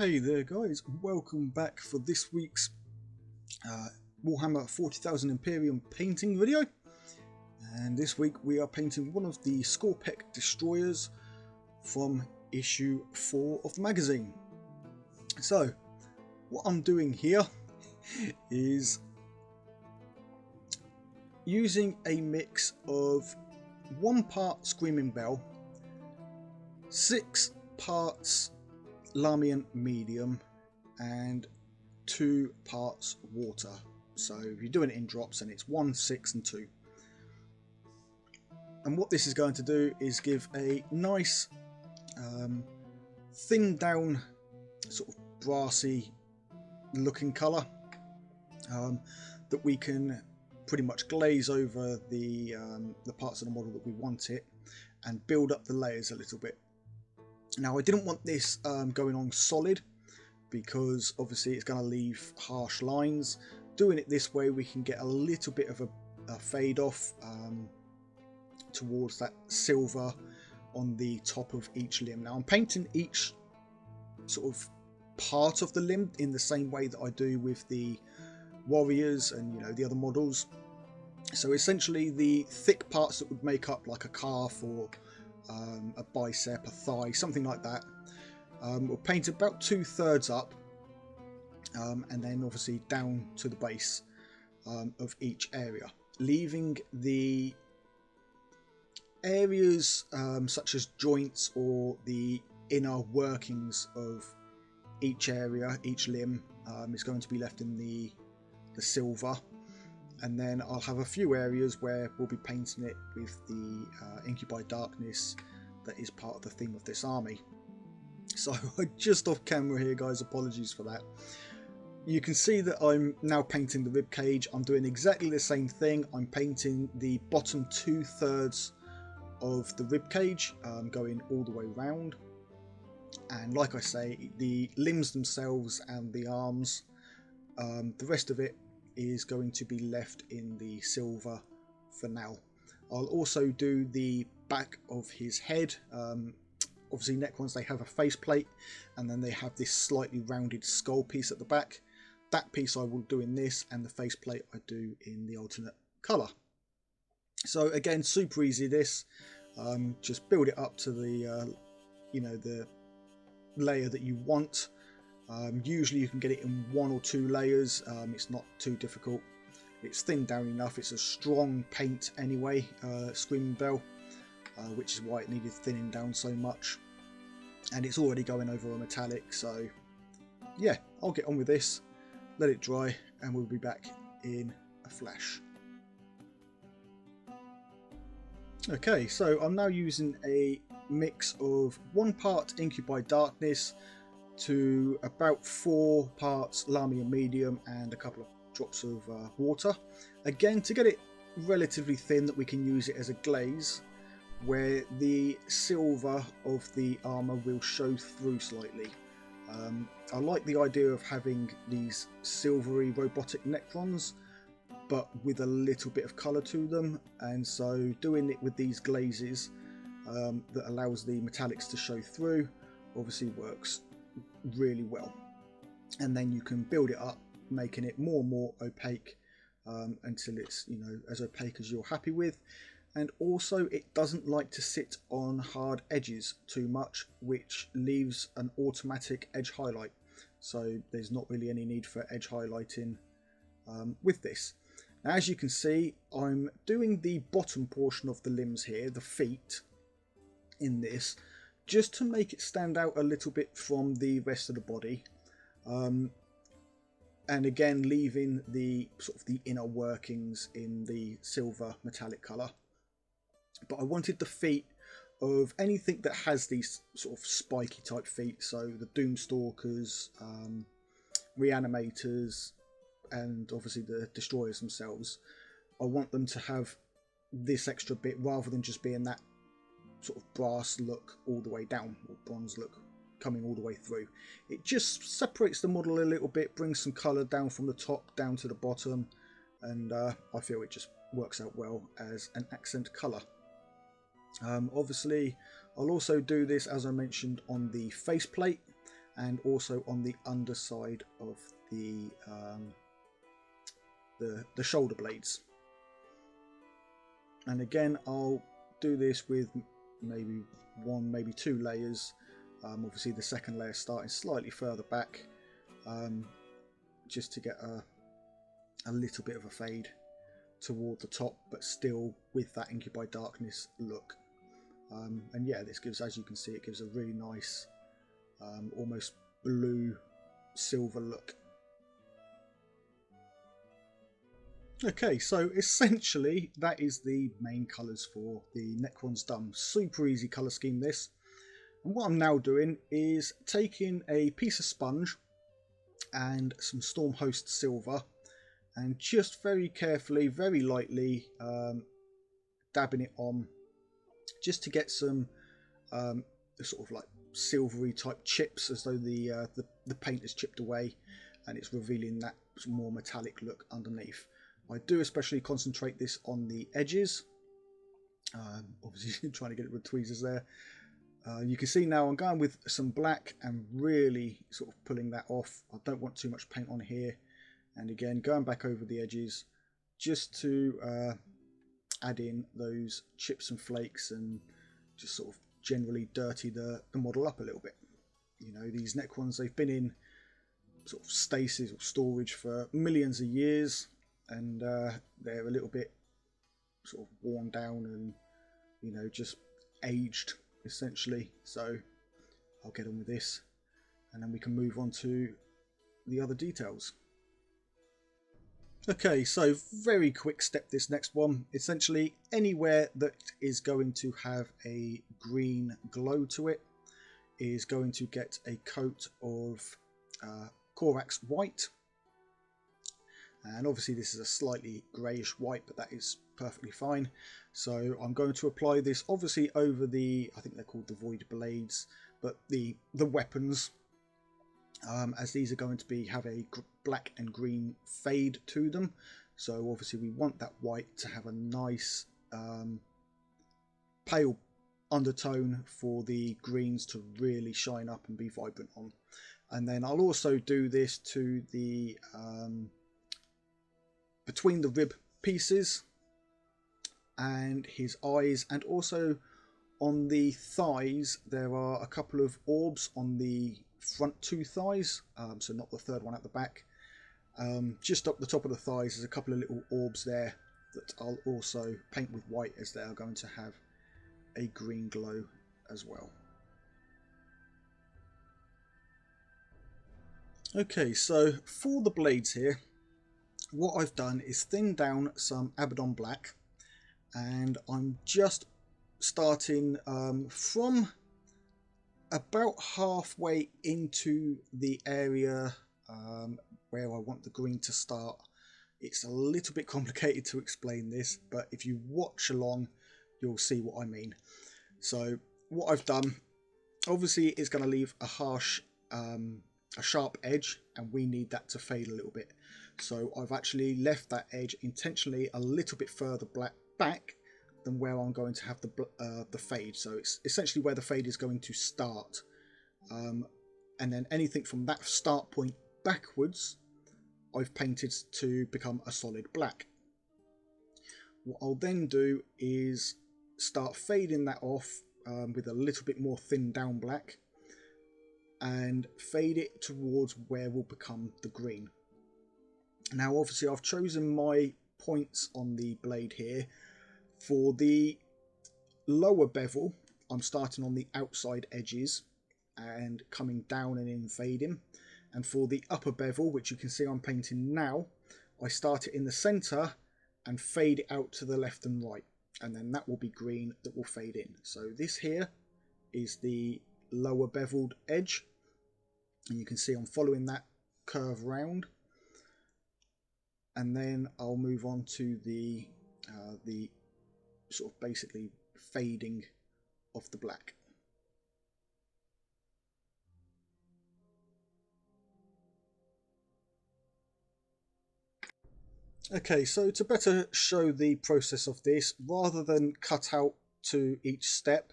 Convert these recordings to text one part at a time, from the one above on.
Hey there guys, welcome back for this week's Warhammer 40,000 Imperium painting video. And this week we are painting one of the skorpekh destroyers from issue 4 of the magazine. So what I'm doing here is using a mix of 1 part Screaming Bell, 6 parts Lahmian medium and 2 parts water. So if you're doing it in drops, then it's 1, 6 and 2. And what this is going to do is give a nice thinned down sort of brassy looking colour that we can pretty much glaze over the parts of the model that we want it and build up the layers a little bit. Now I didn't want this going on solid because obviously it's going to leave harsh lines. Doing it this way we can get a little bit of a fade off towards that silver on the top of each limb. Now I'm painting each sort of part of the limb in the same way that I do with the warriors and the other models. So essentially the thick parts that would make up like a calf or a bicep, a thigh, something like that, we'll paint about 2/3 up and then obviously down to the base of each area, leaving the areas such as joints or the inner workings of each area, each limb is going to be left in the silver. And then I'll have a few areas where we'll be painting it with the Ink by Darkness that is part of the theme of this army. So just off camera here guys, apologies for that. You can see that I'm now painting the rib cage. I'm doing exactly the same thing. I'm painting the bottom 2/3 of the rib cage, going all the way round. And like I say, the limbs themselves and the arms, the rest of it is going to be left in the silver for now. I'll also do the back of his head. Obviously Necrons, they have a faceplate and then they have this slightly rounded skull piece at the back. That piece I will do in this, and the faceplate I do in the alternate colour. So again, super easy this. Just build it up to the the layer that you want. Usually you can get it in 1 or 2 layers. It's not too difficult. It's thinned down enough. It's a strong paint anyway, Screaming Bell, which is why it needed thinning down so much. And it's already going over a metallic, so yeah, I'll get on with this, let it dry, and we'll be back in a flash. Okay, so I'm now using a mix of 1 part Ink by Darkness to about 4 parts Lahmian medium and a couple of drops of water, again to get it relatively thin that we can use it as a glaze, where the silver of the armor will show through slightly. I like the idea of having these silvery robotic Necrons but with a little bit of color to them, and so doing it with these glazes that allows the metallics to show through obviously works really well. And then you can build it up, making it more and more opaque until it's as opaque as you're happy with. And also it doesn't like to sit on hard edges too much, which leaves an automatic edge highlight, so there's not really any need for edge highlighting with this. Now as you can see, I'm doing the bottom portion of the limbs here, the feet, in this, just to make it stand out a little bit from the rest of the body, and again leaving the sort of the inner workings in the silver metallic colour. But I wanted the feet of anything that has these sort of spiky type feet, so the Doomstalkers, Reanimators, and obviously the destroyers themselves. I want them to have this extra bit rather than just being that sort of brass look all the way down, or bronze look coming all the way through. It just separates the model a little bit, brings some colour down from the top down to the bottom, and I feel it just works out well as an accent colour. Obviously I'll also do this, as I mentioned, on the faceplate, and also on the underside of the shoulder blades. And again, I'll do this with maybe one, maybe two layers. Obviously the second layer starting slightly further back, just to get a little bit of a fade toward the top, but still with that Inky by Darkness look. And yeah, this gives, as you can see, it gives a really nice almost blue silver look. Okay, so essentially that is the main colours for the Necrons done. Super easy colour scheme this. And what I'm now doing is taking a piece of sponge and some Stormhost silver and just very carefully, very lightly dabbing it on, just to get some sort of like silvery type chips, as though the paint is chipped away and it's revealing that more metallic look underneath. I do especially concentrate this on the edges, obviously trying to get it with tweezers there. You can see now I'm going with some black and really sort of pulling that off. I don't want too much paint on here, and again going back over the edges just to add in those chips and flakes and just sort of generally dirty the model up a little bit. You know, these Necrons, they've been in sort of stasis or storage for millions of years, and they're a little bit sort of worn down and, you know, just aged essentially. So I'll get on with this and then we can move on to the other details. Okay, so very quick step this next one. Essentially anywhere that is going to have a green glow to it is going to get a coat of Corax white. And obviously this is a slightly greyish white, but that is perfectly fine. So I'm going to apply this obviously over the, I think they're called the void blades, but the weapons, as these are going to have a black and green fade to them. So obviously we want that white to have a nice pale undertone for the greens to really shine up and be vibrant on. And then I'll also do this to the between the rib pieces and his eyes, and also on the thighs there are a couple of orbs on the front two thighs, so not the third one at the back. Just up the top of the thighs there's a couple of little orbs there that I'll also paint with white, as they are going to have a green glow as well. Okay, so for the blades here, what I've done is thin down some Abaddon black, and I'm just starting from about halfway into the area where I want the green to start. It's a little bit complicated to explain this, but if you watch along you'll see what I mean. So what I've done, obviously it's going to leave a harsh a sharp edge, and we need that to fade a little bit. So I've actually left that edge intentionally a little bit further back than where I'm going to have the fade. So it's essentially where the fade is going to start, and then anything from that start point backwards I've painted to become a solid black. What I'll then do is start fading that off with a little bit more thin down black, and fade it towards where will become the green. Now obviously I've chosen my points on the blade here. For the lower bevel I'm starting on the outside edges and coming down and in fading, and for the upper bevel, which you can see I'm painting now, I start it in the centre and fade it out to the left and right, and then that will be green that will fade in. So this here is the lower beveled edge, and you can see I'm following that curve round, and then I'll move on to the sort of basically fading of the black. Okay, so to better show the process of this, rather than cut out to each step,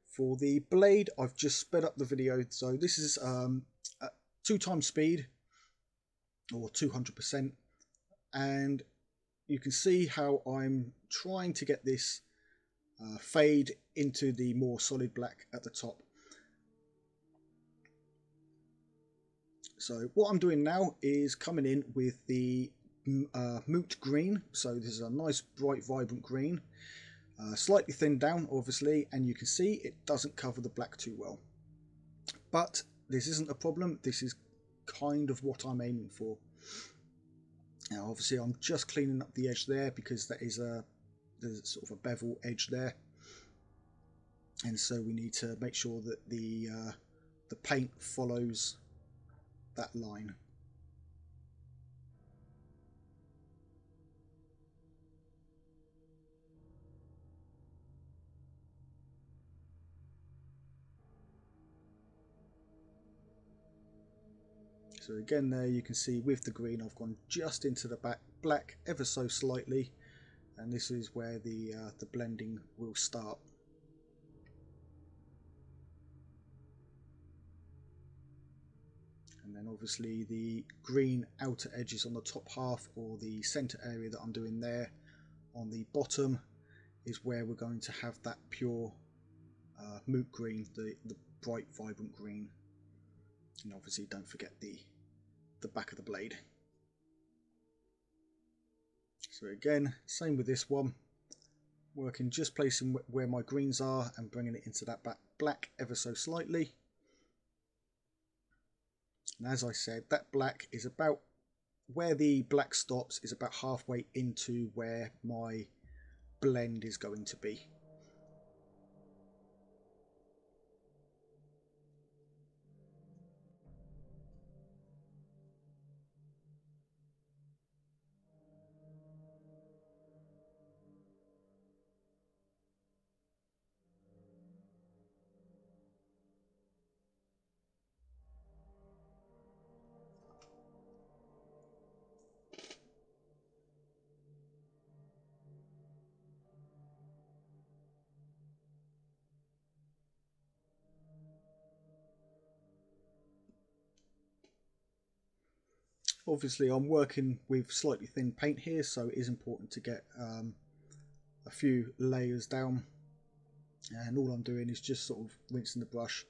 for the blade I've just sped up the video. So this is at 2 times speed, or 200%, and you can see how I'm trying to get this fade into the more solid black at the top. So what I'm doing now is coming in with the moot green. So this is a nice bright vibrant green, slightly thinned down obviously, and you can see it doesn't cover the black too well, but this isn't a problem. This is kind of what I'm aiming for. Now obviously I'm just cleaning up the edge there because there's sort of a bevel edge there, and so we need to make sure that the paint follows that line. So again there you can see with the green I've gone just into the black ever so slightly, and this is where the blending will start. And then obviously the green outer edges on the top half, or the center area that I'm doing there on the bottom, is where we're going to have that pure moot green, the bright vibrant green. And obviously don't forget the back of the blade. So again, same with this one, working just placing where my greens are and bringing it into that black ever so slightly. And as I said, that black is about where the black stops, is about halfway into where my blend is going to be. Obviously I'm working with slightly thin paint here, so it is important to get a few layers down, and all I'm doing is just sort of rinsing the brush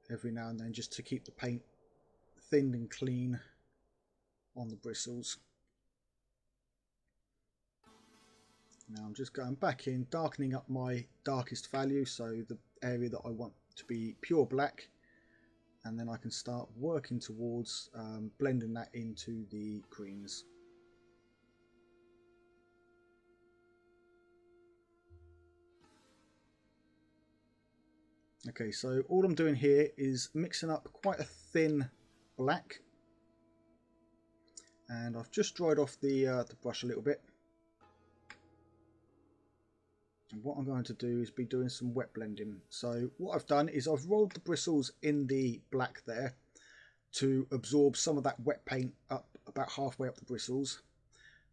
every now and then just to keep the paint thin and clean on the bristles. Now I'm just going back in, darkening up my darkest value, so the area that I want to be pure black, and then I can start working towards blending that into the greens. Okay, so all I'm doing here is mixing up quite a thin black, and I've just dried off the brush a little bit. And what I'm going to do is be doing some wet blending. So what I've done is I've rolled the bristles in the black there to absorb some of that wet paint up about halfway up the bristles,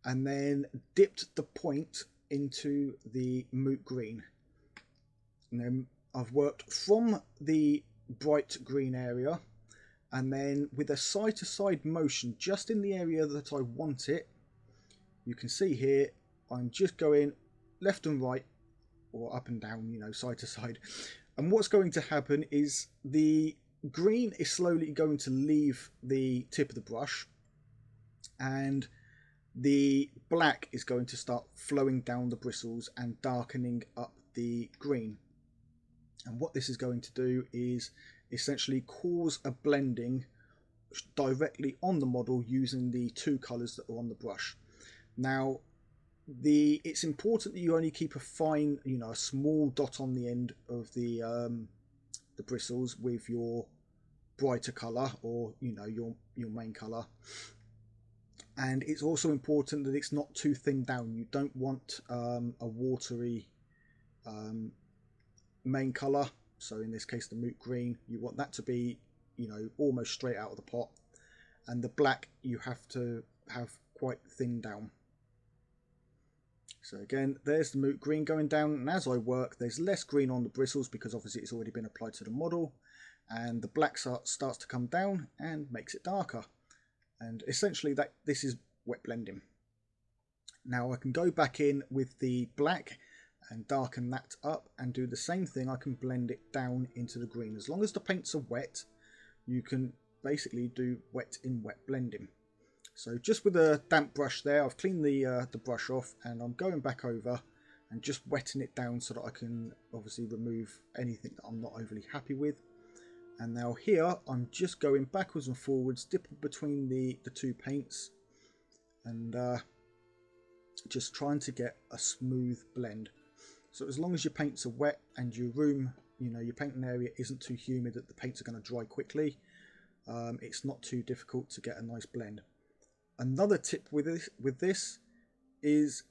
and then dipped the point into the moot green. And then I've worked from the bright green area, and then with a side to side motion just in the area that I want it, you can see here I'm just going left and right, or up and down, you know, side to side. And what's going to happen is the green is slowly going to leave the tip of the brush, and the black is going to start flowing down the bristles and darkening up the green. And what this is going to do is essentially cause a blending directly on the model using the two colours that are on the brush. Now it's important that you only keep a fine, you know, a small dot on the end of the bristles with your brighter colour, or you know, your main colour. And it's also important that it's not too thin down. You don't want a watery main colour, so in this case the moot green, you want that to be, you know, almost straight out of the pot, and the black you have to have quite thin down. So again, there's the moot green going down, and as I work there's less green on the bristles because obviously it's already been applied to the model, and the black starts to come down and makes it darker. And essentially this is wet blending. Now I can go back in with the black and darken that up and do the same thing. I can blend it down into the green. As long as the paints are wet, you can basically do wet in wet blending. So just with a damp brush there, I've cleaned the brush off, and I'm going back over and just wetting it down so that I can obviously remove anything that I'm not overly happy with. And now here I'm just going backwards and forwards, dipping between the two paints, and just trying to get a smooth blend. So as long as your paints are wet and your room, you know, your painting area isn't too humid that the paints are going to dry quickly, it's not too difficult to get a nice blend. Another tip with this is,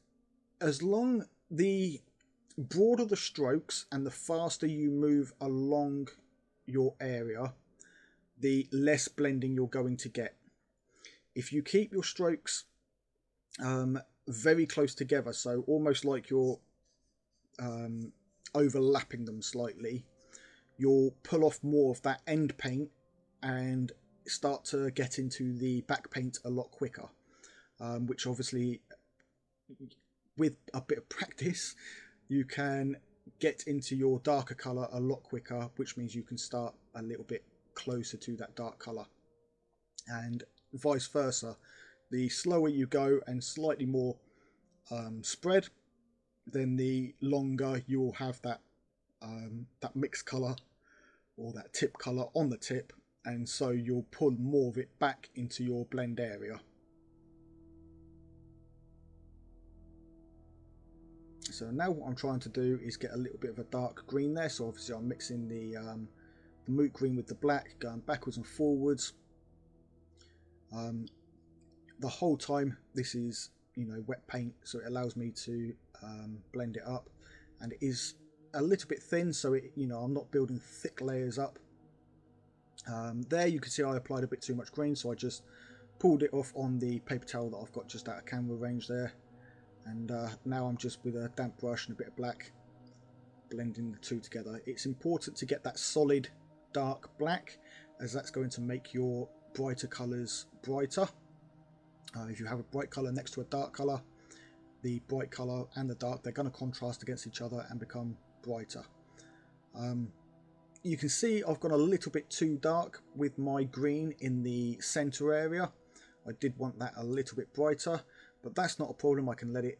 as long the broader the strokes and the faster you move along your area, the less blending you're going to get. If you keep your strokes very close together, so almost like you're overlapping them slightly, you'll pull off more of that end paint and start to get into the back paint a lot quicker, which obviously with a bit of practice you can get into your darker colour a lot quicker, which means you can start a little bit closer to that dark colour, and vice versa. The slower you go and slightly more spread, then the longer you will have that mixed colour or that tip colour on the tip, and so you'll pull more of it back into your blend area. So now what I'm trying to do is get a little bit of a dark green there. So obviously I'm mixing the moot green with the black, going backwards and forwards. The whole time this is, you know, wet paint, so it allows me to blend it up, and it is a little bit thin, so it, you know, I'm not building thick layers up. There you can see I applied a bit too much green, so I just pulled it off on the paper towel that I've got just out of camera range there. And now I'm just with a damp brush and a bit of black blending the two together. It's important to get that solid dark black, as that's going to make your brighter colours brighter. If you have a bright colour next to a dark colour, the bright colour and the dark, they're going to contrast against each other and become brighter. You can see I've gone a little bit too dark with my green in the centre area. I did want that a little bit brighter, but that's not a problem. I can let it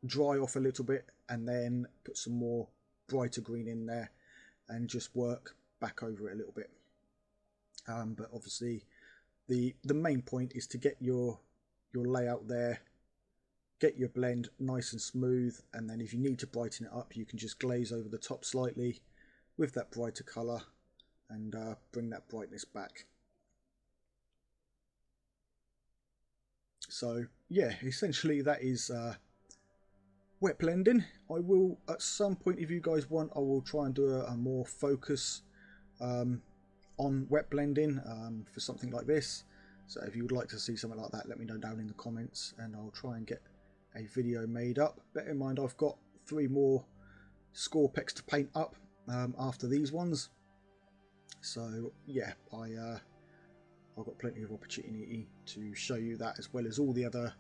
dry off a little bit and then put some more brighter green in there and just work back over it a little bit. But obviously the main point is to get your layout there, get your blend nice and smooth, and then if you need to brighten it up, you can just glaze over the top slightly with that brighter colour and bring that brightness back. So yeah, essentially that is wet blending. I will at some point, if you guys want, I will try and do a more focus on wet blending for something like this. So if you would like to see something like that, let me know down in the comments and I'll try and get a video made up. Bear in mind I've got 3 more skorpeks to paint up after these ones, so yeah, I've got plenty of opportunity to show you that, as well as all the other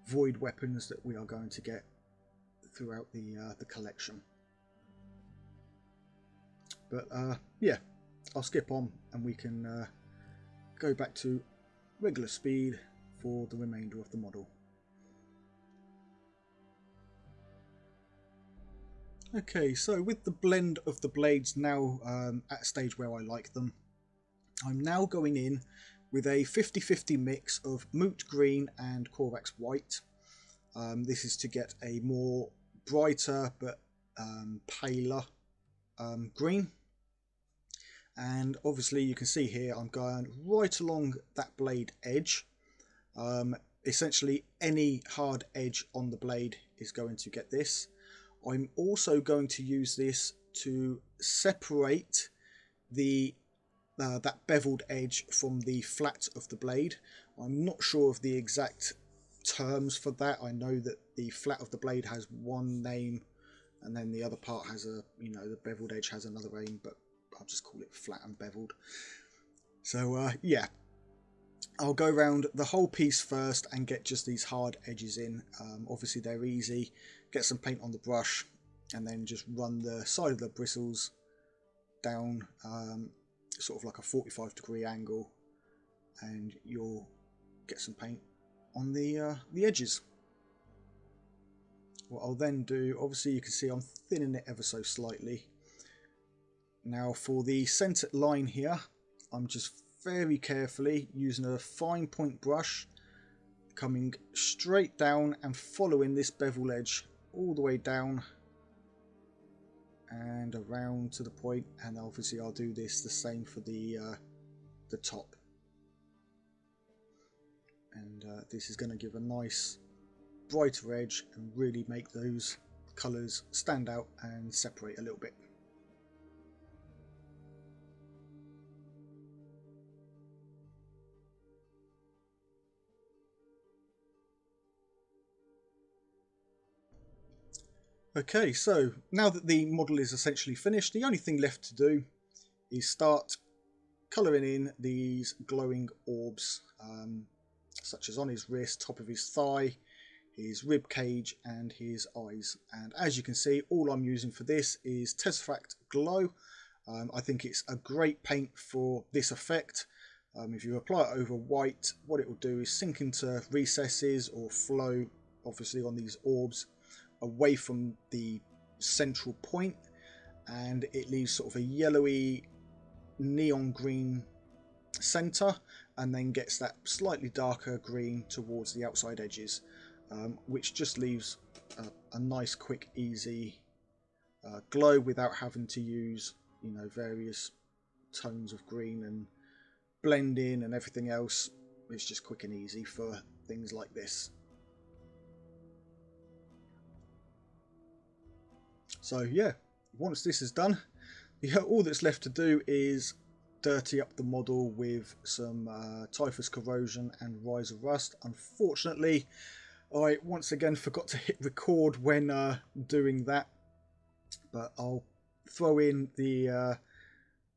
void weapons that we are going to get throughout the collection. But yeah, I'll skip on and we can go back to regular speed for the remainder of the model. Okay, so with the blend of the blades now at a stage where I like them, I'm now going in with a 50-50 mix of moot green and Korax white. This is to get a more brighter but paler green. And obviously you can see here I'm going right along that blade edge. Essentially any hard edge on the blade is going to get this. I'm also going to use this to separate the that beveled edge from the flat of the blade. I'm not sure of the exact terms for that. I know that the flat of the blade has one name and then the other part has a, you know, the beveled edge has another name, but I'll just call it flat and beveled. So yeah, I'll go around the whole piece first and get just these hard edges in. Obviously they're easy. Get some paint on the brush and then just run the side of the bristles down sort of like a 45-degree angle, and you'll get some paint on the edges. What I'll then do, obviously you can see I'm thinning it ever so slightly. Now for the centre line here, I'm just very carefully using a fine point brush, coming straight down and following this bevel edge all the way down and around to the point, and obviously I'll do this the same for the top. And this is going to give a nice brighter edge and really make those colours stand out and separate a little bit. Okay, so now that the model is essentially finished, the only thing left to do is start colouring in these glowing orbs, such as on his wrist, top of his thigh, his rib cage and his eyes. And as you can see, all I'm using for this is Tesseract Glow. I think it's a great paint for this effect. If you apply it over white, what it will do is sink into recesses or flow obviously on these orbs away from the central point, and it leaves sort of a yellowy neon green center and then gets that slightly darker green towards the outside edges, which just leaves a nice, quick, easy glow without having to use, you know, various tones of green and blend in and everything else. It's just quick and easy for things like this. So yeah, once this is done, all that's left to do is dirty up the model with some typhus corrosion and rise of rust. Unfortunately, I once again forgot to hit record when doing that, but I'll throw in the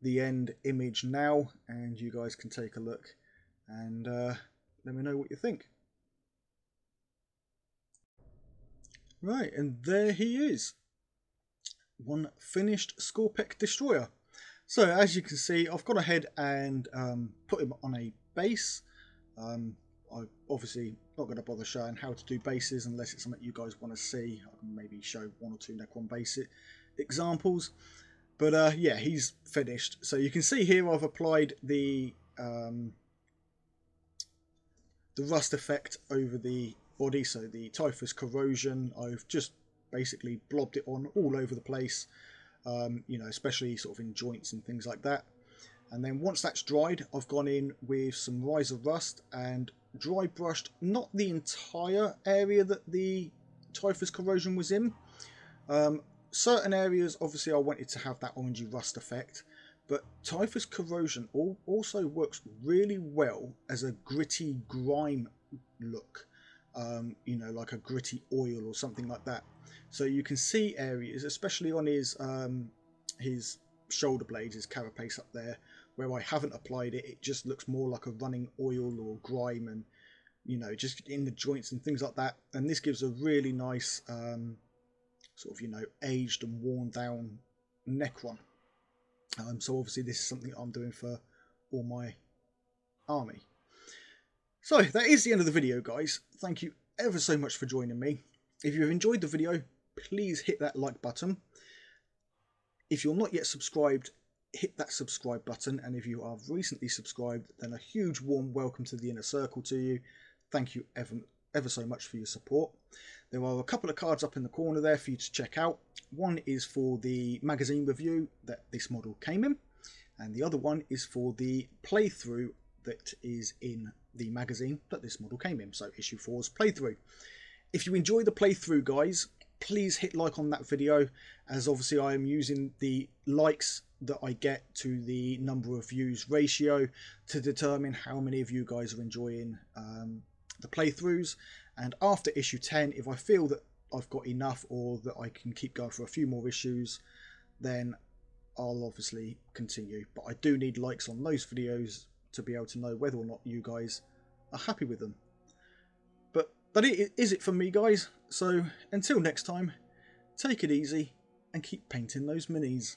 end image now and you guys can take a look and let me know what you think. Right, and there he is. One finished Skorpekh destroyer. So as you can see, I've gone ahead and put him on a base. I'm obviously not going to bother showing how to do bases unless it's something you guys want to see. I can maybe show one or two Necron base examples, but yeah, he's finished. So you can see here I've applied the rust effect over the body, so the typhus corrosion I've just basically blobbed it on all over the place, you know, especially sort of in joints and things like that. And then once that's dried, I've gone in with some rise of rust and dry brushed not the entire area that the typhus corrosion was in. Certain areas obviously I wanted to have that orangey rust effect, but typhus corrosion also works really well as a gritty grime look, you know, like a gritty oil or something like that. So you can see areas, especially on his shoulder blades, his carapace up there, where I haven't applied it, it just looks more like a running oil or grime, and you know, just in the joints and things like that. And this gives a really nice sort of, you know, aged and worn down Necron. So obviously this is something I'm doing for all my army. So that is the end of the video, guys. Thank you ever so much for joining me. If you've enjoyed the video, please hit that like button. If you're not yet subscribed, hit that subscribe button, and if you are recently subscribed, then a huge warm welcome to the inner circle to you. Thank you ever so much for your support. There are a couple of cards up in the corner there for you to check out. One is for the magazine review that this model came in, and the other one is for the playthrough that is in the magazine that this model came in, so issue 4's playthrough. If you enjoy the playthrough, guys, please hit like on that video, as obviously I am using the likes that I get to the number of views ratio to determine how many of you guys are enjoying the playthroughs. And after issue 10, if I feel that I've got enough or that I can keep going for a few more issues, then I'll obviously continue. But I do need likes on those videos to be able to know whether or not you guys are happy with them. But that is it from me, guys. So until next time, take it easy and keep painting those minis.